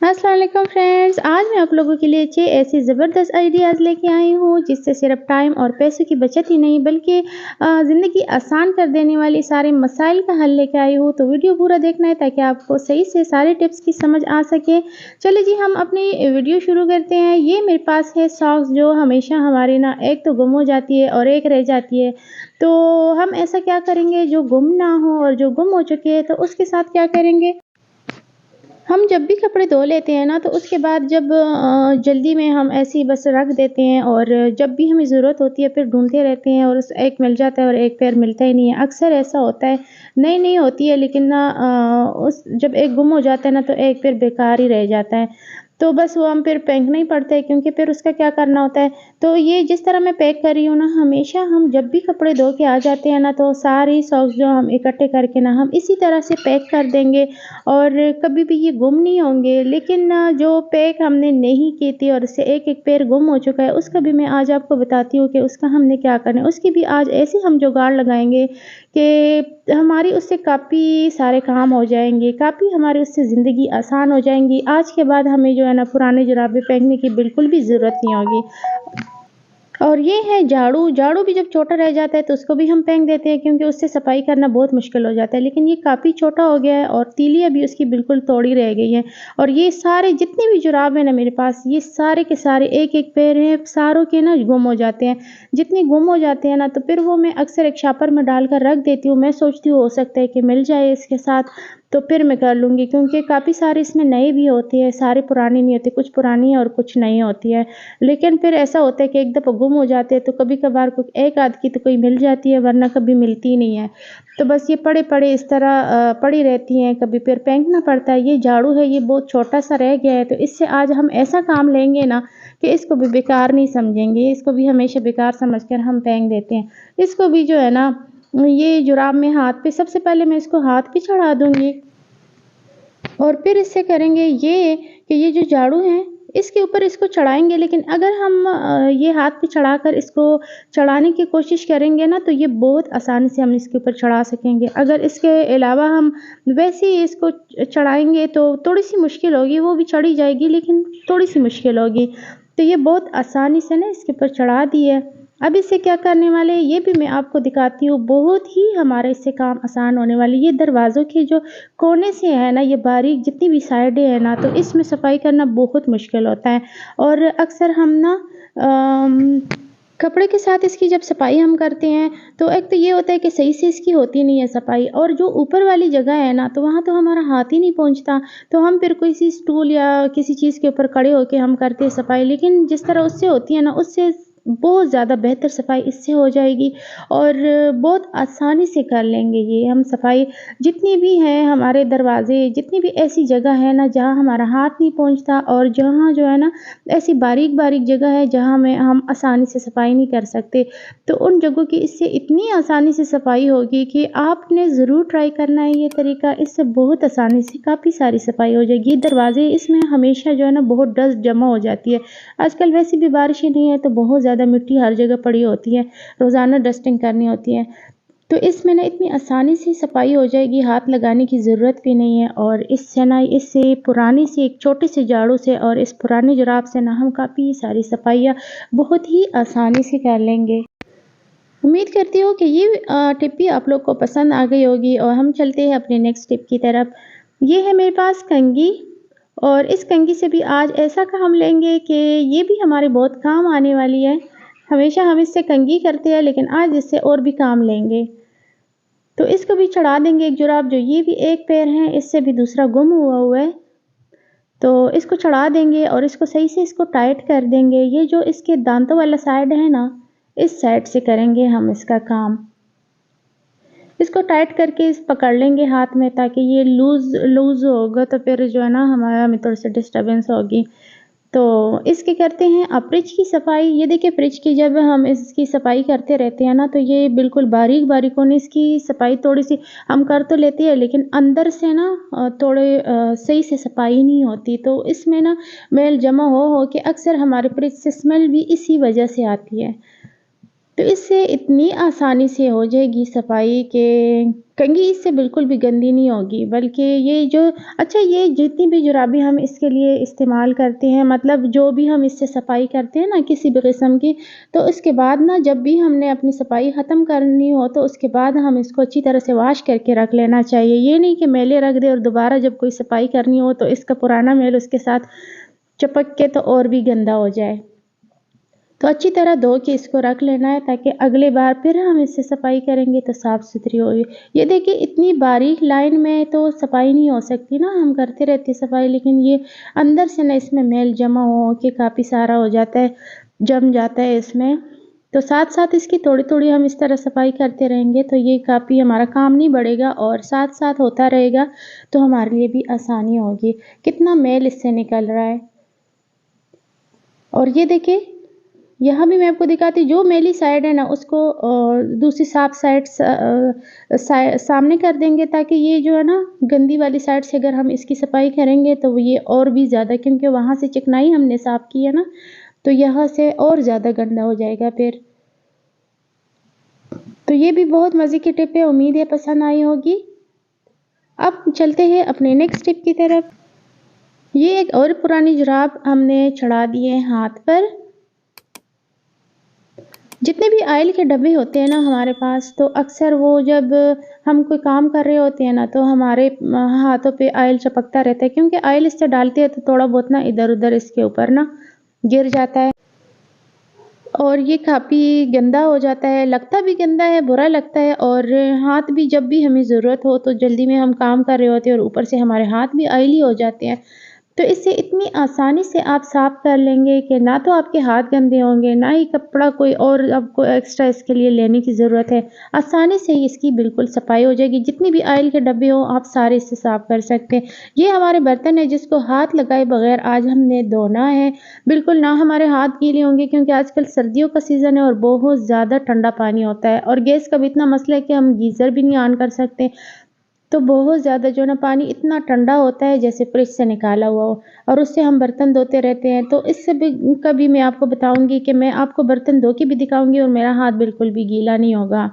अस्सलाम वालेकुम फ्रेंड्स, आज मैं आप लोगों के लिए 6 ऐसी ज़बरदस्त आइडियाज़ लेके आई हूँ जिससे सिर्फ टाइम और पैसों की बचत ही नहीं बल्कि ज़िंदगी आसान कर देने वाली सारे मसाइल का हल लेके आई हूँ। तो वीडियो पूरा देखना है ताकि आपको सही से सारे टिप्स की समझ आ सके। चलिए जी, हम अपनी वीडियो शुरू करते हैं। ये मेरे पास है सॉक्स जो हमेशा हमारी ना एक तो गुम हो जाती है और एक रह जाती है। तो हम ऐसा क्या करेंगे जो गुम ना हो और जो गुम हो चुकी है तो उसके साथ क्या करेंगे, हम जब भी कपड़े धो लेते हैं ना तो उसके बाद जब जल्दी में हम ऐसे ही बस रख देते हैं और जब भी हमें ज़रूरत होती है फिर ढूँढते रहते हैं और उस एक मिल जाता है और एक पैर मिलता ही नहीं है। अक्सर ऐसा होता है, नई-नई होती है लेकिन ना उस जब एक गुम हो जाता है ना तो एक पैर बेकार ही रह जाता है। तो बस वो हम फिर फेंकना ही पड़ता है क्योंकि फिर उसका क्या करना होता है। तो ये जिस तरह मैं पैक कर रही हूँ ना, हमेशा हम जब भी कपड़े धो के आ जाते हैं ना तो सारे सॉक्स जो हम इकट्ठे करके ना हम इसी तरह से पैक कर देंगे और कभी भी ये गुम नहीं होंगे। लेकिन जो पैक हमने नहीं की थी और उससे एक-एक पैर गुम हो चुका है, उसका भी मैं आज आपको बताती हूँ कि उसका हमने क्या करना है। उसकी भी आज ऐसे हम जुगाड़ लगाएँगे कि हमारी उससे काफ़ी सारे काम हो जाएँगे, काफ़ी हमारी उससे ज़िंदगी आसान हो जाएँगी। आज के बाद हमें जो है ना पुरानी जुराबें फेंकने की बिल्कुल भी ज़रूरत नहीं होगी। और ये है झाड़ू, झाड़ू भी जब छोटा रह जाता है तो उसको भी हम फेंक देते हैं क्योंकि उससे सफाई करना बहुत मुश्किल हो जाता है। लेकिन ये काफ़ी छोटा हो गया है और तीलियाँ भी उसकी बिल्कुल थोड़ी रह गई हैं। और ये सारे जितने भी जुराब हैं ना मेरे पास, ये सारे के सारे एक-एक पैर हैं, सारों के ना गुम हो जाते हैं। जितने गुम हो जाते हैं ना तो फिर वो मैं अक्सर एक शॉपर में डालकर रख देती हूँ। मैं सोचती हूँ हो सकता है कि मिल जाए इसके साथ, तो फिर मैं कर लूँगी क्योंकि काफ़ी सारे इसमें नए भी होते हैं, सारे पुराने नहीं होते, कुछ पुरानी है और कुछ नई होती है। लेकिन फिर ऐसा होता है कि एक दफ़ा गुम हो जाते हैं तो कभी-कभार कोई एक आध की तो कोई मिल जाती है वरना कभी मिलती ही नहीं है। तो बस ये पड़े-पड़े इस तरह पड़ी रहती हैं, कभी फिर फेंकना पड़ता है। ये झाड़ू है, ये बहुत छोटा-सा रह गया है तो इससे आज हम ऐसा काम लेंगे ना कि इसको भी बेकार नहीं समझेंगे, इसको भी हमेशा बेकार समझकर हम फेंक देते हैं। इसको भी जो है ना, ये जुराब में हाथ पे सबसे पहले मैं इसको हाथ पे चढ़ा दूँगी और फिर इससे करेंगे ये कि ये जो झाड़ू है, इसके ऊपर इसको चढ़ाएँगे। लेकिन अगर हम ये हाथ पे चढ़ाकर इसको चढ़ाने की कोशिश करेंगे ना, तो ये बहुत आसानी से हम इसके ऊपर चढ़ा सकेंगे। अगर इसके अलावा हम वैसे ही इसको चढ़ाएँगे तो थोड़ी-सी मुश्किल होगी, वो भी चढ़ी जाएगी लेकिन थोड़ी-सी मुश्किल होगी। तो ये बहुत आसानी से ना इसके ऊपर चढ़ा दी है। अब इससे क्या करने वाले हैं, ये भी मैं आपको दिखाती हूँ। बहुत ही हमारा इससे काम आसान होने वाली है। ये दरवाज़ों के जो कोने से है ना, ये बारीक जितनी भी साइडें हैं ना, तो इसमें सफाई करना बहुत मुश्किल होता है। और अक्सर हम ना अम, कपड़े के साथ इसकी जब सफाई हम करते हैं, तो एक तो ये होता है कि सही से इसकी होती नहीं है सफाई और जो ऊपर वाली जगह है ना, तो वहाँ तो हमारा हाथ ही नहीं पहुँचता। तो हम फिर किसी स्टूल या किसी चीज़ के ऊपर खड़े होके हम करते हैं सफाई, लेकिन जिस तरह उससे होती है ना, उससे बहुत ज़्यादा बेहतर सफाई इससे हो जाएगी और बहुत आसानी से कर लेंगे ये हम सफाई। जितनी भी हैं हमारे दरवाज़े, जितनी भी ऐसी जगह है ना जहाँ हमारा हाथ नहीं पहुँचता और जहाँ जो है ना ऐसी बारीक-बारीक जगह है जहाँ में हम आसानी से सफाई नहीं कर सकते, तो उन जगहों की इससे इतनी आसानी से सफाई होगी कि आपने ज़रूर ट्राई करना है ये तरीका। इससे बहुत आसानी से काफ़ी सारी सफाई हो जाएगी। ये दरवाज़े इसमें हमेशा जो है ना बहुत डस्ट जमा हो जाती है। आजकल वैसे भी बारिशें नहीं है तो बहुत ज़्यादा मिट्टी हर जगह पड़ी होती है, रोज़ाना डस्टिंग करनी होती है। तो इसमें ना इतनी आसानी से सफाई हो जाएगी, हाथ लगाने की ज़रूरत भी नहीं है और इससे ना इससे पुरानी सी एक छोटे से झाड़ू से और इस पुरानी जुराब से ना हम काफ़ी सारी सफाइयाँ बहुत ही आसानी से कर लेंगे। उम्मीद करती हूँ कि ये टिप भी आप लोग को पसंद आ गई होगी और हम चलते हैं अपने नेक्स्ट टिप की तरफ। ये है मेरे पास कंघी और इस कंघी से भी आज ऐसा काम लेंगे कि ये भी हमारे बहुत काम आने वाली है। हमेशा हम इससे कंघी करते हैं लेकिन आज इससे और भी काम लेंगे। तो इसको भी चढ़ा देंगे एक जुराब, जो ये भी एक पैर है, इससे भी दूसरा गुम हुआ है। तो इसको चढ़ा देंगे और इसको सही से इसको टाइट कर देंगे। ये जो इसके दांतों वाला साइड है ना, इस साइड से करेंगे हम इसका काम। इसको टाइट करके इस पकड़ लेंगे हाथ में ताकि ये लूज़ लूज़ होगा तो फिर जो है ना हमारा हमें थोड़ी-सी डिस्टर्बेंस होगी। तो इसकी करते हैं अब फ्रिज की सफाई। ये देखिए, फ्रिज की जब हम इसकी सफाई करते रहते हैं ना तो ये बिल्कुल बारीक-बारीक होने इसकी सफाई थोड़ी-सी हम कर तो लेते हैं लेकिन अंदर से ना थोड़े सही से सफाई नहीं होती। तो इसमें ना मैल जमा हो के अक्सर हमारे फ्रिज से स्मेल भी इसी वजह से आती है। तो इससे इतनी आसानी से हो जाएगी सफाई कि कंघी इससे बिल्कुल भी गंदी नहीं होगी, बल्कि ये जो अच्छा ये जितनी भी जुराबें हम इसके लिए इस्तेमाल करते हैं, मतलब जो भी हम इससे सफाई करते हैं ना किसी भी किस्म की, तो उसके बाद ना जब भी हमने अपनी सफाई ख़त्म करनी हो तो उसके बाद हम इसको अच्छी तरह से वॉश करके रख लेना चाहिए। ये नहीं कि मैले रख दें और दोबारा जब कोई सफाई करनी हो तो इसका पुराना मैल उसके साथ चिपक के तो और भी गंदा हो जाए। तो अच्छी तरह धो के इसको रख लेना है ताकि अगली बार फिर हम इससे सफाई करेंगे तो साफ़ सुथरी होगी। ये देखिए इतनी बारीक लाइन में तो सफाई नहीं हो सकती ना, हम करते रहते हैं सफाई, लेकिन ये अंदर से ना इसमें मैल जमा हो के काफ़ी सारा हो जाता है, जम जाता है इसमें। तो साथ-साथ इसकी थोड़ी-थोड़ी हम इस तरह सफाई करते रहेंगे तो ये काफ़ी हमारा काम नहीं बढ़ेगा और साथ-साथ होता रहेगा तो हमारे लिए भी आसानी होगी। कितना मैल इससे निकल रहा है। और ये देखिए यहाँ भी मैं आपको दिखाती हूँ, जो मैली साइड है ना उसको दूसरी साफ साइड सामने कर देंगे ताकि ये जो है ना गंदी वाली साइड से अगर हम इसकी सफाई करेंगे तो वो ये और भी ज़्यादा, क्योंकि वहाँ से चिकनाई हमने साफ़ की है ना, तो यहाँ से और ज़्यादा गंदा हो जाएगा फिर। तो ये भी बहुत मज़े की टिप है, उम्मीद है पसंद आई होगी। अब चलते हैं अपने नेक्स्ट टिप की तरफ। ये एक और पुरानी जुराब हमने चढ़ा दी है हाथ पर। जितने भी ऑयल के डब्बे होते हैं ना हमारे पास, तो अक्सर वो जब हम कोई काम कर रहे होते हैं ना तो हमारे हाथों पे ऑयल चिपकता रहता है, क्योंकि ऑयल इससे डालते हैं तो थोड़ा बहुत ना इधर-उधर इसके ऊपर ना गिर जाता है और ये काफ़ी गंदा हो जाता है, लगता भी गंदा है, बुरा लगता है और हाथ भी जब भी हमें ज़रूरत हो तो जल्दी में हम काम कर रहे होते हैं और ऊपर से हमारे हाथ भी ऑयली हो जाते हैं। तो इससे इतनी आसानी से आप साफ़ कर लेंगे कि ना तो आपके हाथ गंदे होंगे, ना ही कपड़ा कोई और आपको एक्स्ट्रा इसके लिए लेने की ज़रूरत है। आसानी से ही इसकी बिल्कुल सफाई हो जाएगी, जितनी भी ऑयल के डब्बे हों आप सारे इससे साफ़ कर सकते हैं। ये हमारे बर्तन है जिसको हाथ लगाए बगैर आज हमने धोना है, बिल्कुल ना हमारे हाथ गीले होंगे, क्योंकि आजकल सर्दियों का सीज़न है और बहुत ज़्यादा ठंडा पानी होता है और गैस का भी इतना मसला है कि हम गीज़र भी नहीं ऑन कर सकते। तो बहुत ज़्यादा जो है ना पानी इतना ठंडा होता है जैसे फ्रिज से निकाला हुआ हो और उससे हम बर्तन धोते रहते हैं। तो इससे भी कभी मैं आपको बताऊँगी कि मैं आपको बर्तन धो के भी दिखाऊँगी और मेरा हाथ बिल्कुल भी गीला नहीं होगा।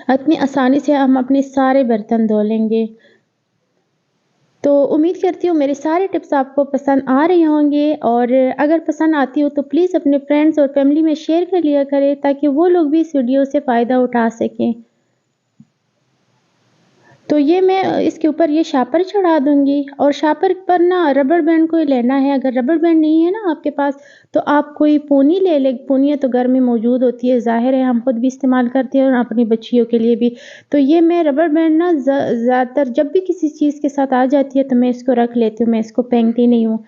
इतनी आसानी से हम अपने सारे बर्तन धो लेंगे। तो उम्मीद करती हूँ मेरे सारे टिप्स आपको पसंद आ रहे होंगे और अगर पसंद आती हो तो प्लीज़ अपने फ्रेंड्स और फैमिली में शेयर कर लिया करें ताकि वो लोग भी इस वीडियो से फ़ायदा उठा सकें। तो ये मैं इसके ऊपर ये शापर चढ़ा दूँगी और शापर पर ना रबर बैंड कोई लेना है, अगर रबर बैंड नहीं है ना आपके पास तो आप कोई पूनी ले लें, पूनियाँ तो घर में मौजूद होती है, ज़ाहिर है हम खुद भी इस्तेमाल करते हैं और अपनी बच्चियों के लिए भी। तो ये मैं रबर बैंड ना ज़्यादातर जब भी किसी चीज़ के साथ आ जाती है तो मैं इसको रख लेती हूँ, मैं इसको फेंकती नहीं हूँ।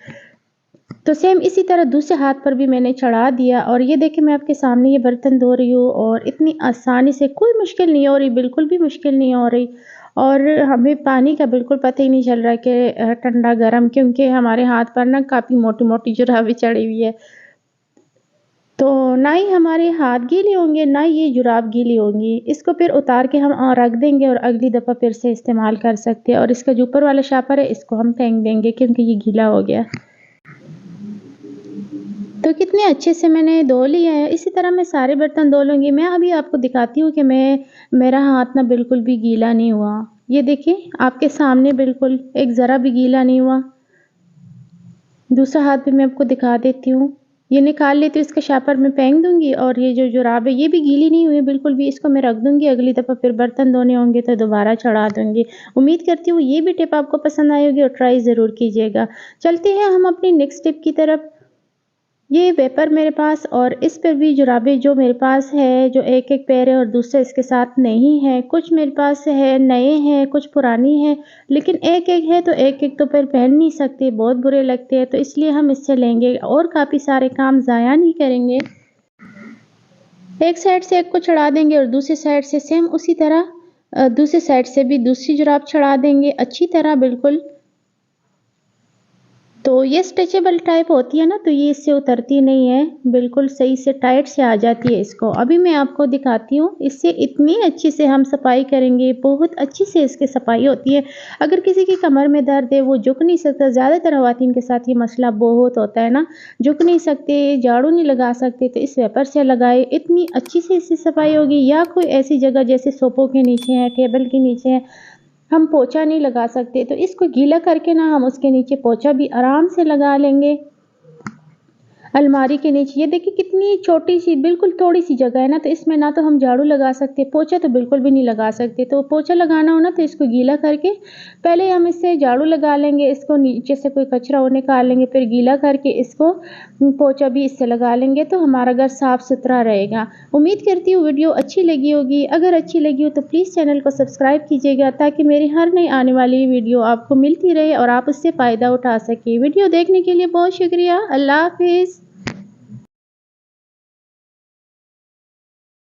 तो सेम इसी तरह दूसरे हाथ पर भी मैंने चढ़ा दिया और ये देखिए मैं आपके सामने ये बर्तन धो रही हूँ और इतनी आसानी से, कोई मुश्किल नहीं हो रही, बिल्कुल भी मुश्किल नहीं हो रही और हमें पानी का बिल्कुल पता ही नहीं चल रहा है कि ठंडा गरम, क्योंकि हमारे हाथ पर ना काफ़ी मोटी-मोटी जुराबें चढ़ी हुई है। तो ना ही हमारे हाथ गीले होंगे, ना ही ये जुराब गीली होंगी। इसको फिर उतार के हम रख देंगे और अगली दफ़ा फिर से इस्तेमाल कर सकते हैं और इसका जो ऊपर वाला शापर है इसको हम फेंक देंगे क्योंकि ये गीला हो गया। तो कितने अच्छे से मैंने धो लिया है, इसी तरह मैं सारे बर्तन धो लूँगी। मैं अभी आपको दिखाती हूँ कि मेरा हाथ ना बिल्कुल भी गीला नहीं हुआ। ये देखिए आपके सामने बिल्कुल एक ज़रा भी गीला नहीं हुआ। दूसरा हाथ भी मैं आपको दिखा देती हूँ। ये निकाल लेती हूँ, इसका शापर मैं फेंक दूँगी और ये जो जुराब है ये भी गीली नहीं हुई है बिल्कुल भी, इसको मैं रख दूँगी, अगली दफ़ा फिर बर्तन धोने होंगे तो दोबारा चढ़ा दूँगी। उम्मीद करती हूँ ये भी टिप आपको पसंद आई होगी और ट्राई ज़रूर कीजिएगा। चलते हैं हम अपनी नेक्स्ट टिप की तरफ। ये वेपर मेरे पास और इस पर भी जुराबें जो मेरे पास है, जो एक-एक पैर है और दूसरा इसके साथ नहीं है। कुछ मेरे पास है, नए हैं, कुछ पुरानी हैं, लेकिन एक-एक है तो एक-एक तो पैर पहन नहीं सकते, बहुत बुरे लगते हैं, तो इसलिए हम इससे लेंगे और काफ़ी सारे काम ज़ाया नहीं करेंगे। एक साइड से एक को चढ़ा देंगे और दूसरी साइड से सेम उसी तरह दूसरी साइड से भी दूसरी जुराब चढ़ा देंगे अच्छी तरह बिल्कुल। तो ये स्ट्रेचेबल टाइप होती है ना, तो ये इससे उतरती नहीं है, बिल्कुल सही से टाइट से आ जाती है इसको। अभी मैं आपको दिखाती हूँ, इससे इतनी अच्छी से हम सफाई करेंगे, बहुत अच्छी से इसकी सफाई होती है। अगर किसी की कमर में दर्द है, वो झुक नहीं सकता, ज़्यादातर ख़वातीन के साथ ये मसला बहुत होता है ना, झुक नहीं सकते, झाड़ू नहीं लगा सकते, तो इस वेपर से लगाए, इतनी अच्छी से इसकी सफाई होगी। या कोई ऐसी जगह जैसे सोफ़ों के नीचे है, टेबल के नीचे है, हम पोछा नहीं लगा सकते, तो इसको गीला करके ना हम उसके नीचे पोछा भी आराम से लगा लेंगे। अलमारी के नीचे ये देखिए कितनी छोटी-सी बिल्कुल थोड़ी-सी जगह है ना, तो इसमें ना तो हम झाड़ू लगा सकते, पोछा तो बिल्कुल भी नहीं लगा सकते। तो पोछा लगाना हो ना, तो इसको गीला करके पहले हम इससे झाड़ू लगा लेंगे, इसको नीचे से कोई कचरा हो निकाल लेंगे, फिर गीला करके इसको पोछा भी इससे लगा लेंगे, तो हमारा घर साफ-सुथरा रहेगा। उम्मीद करती हूँ वीडियो अच्छी लगी होगी। अगर अच्छी लगी हो तो प्लीज़ चैनल को सब्सक्राइब कीजिएगा, ताकि मेरी हर नई आने वाली वीडियो आपको मिलती रहे और आप उससे फ़ायदा उठा सकें। वीडियो देखने के लिए बहुत शुक्रिया। अल्लाह हाफ़िज़।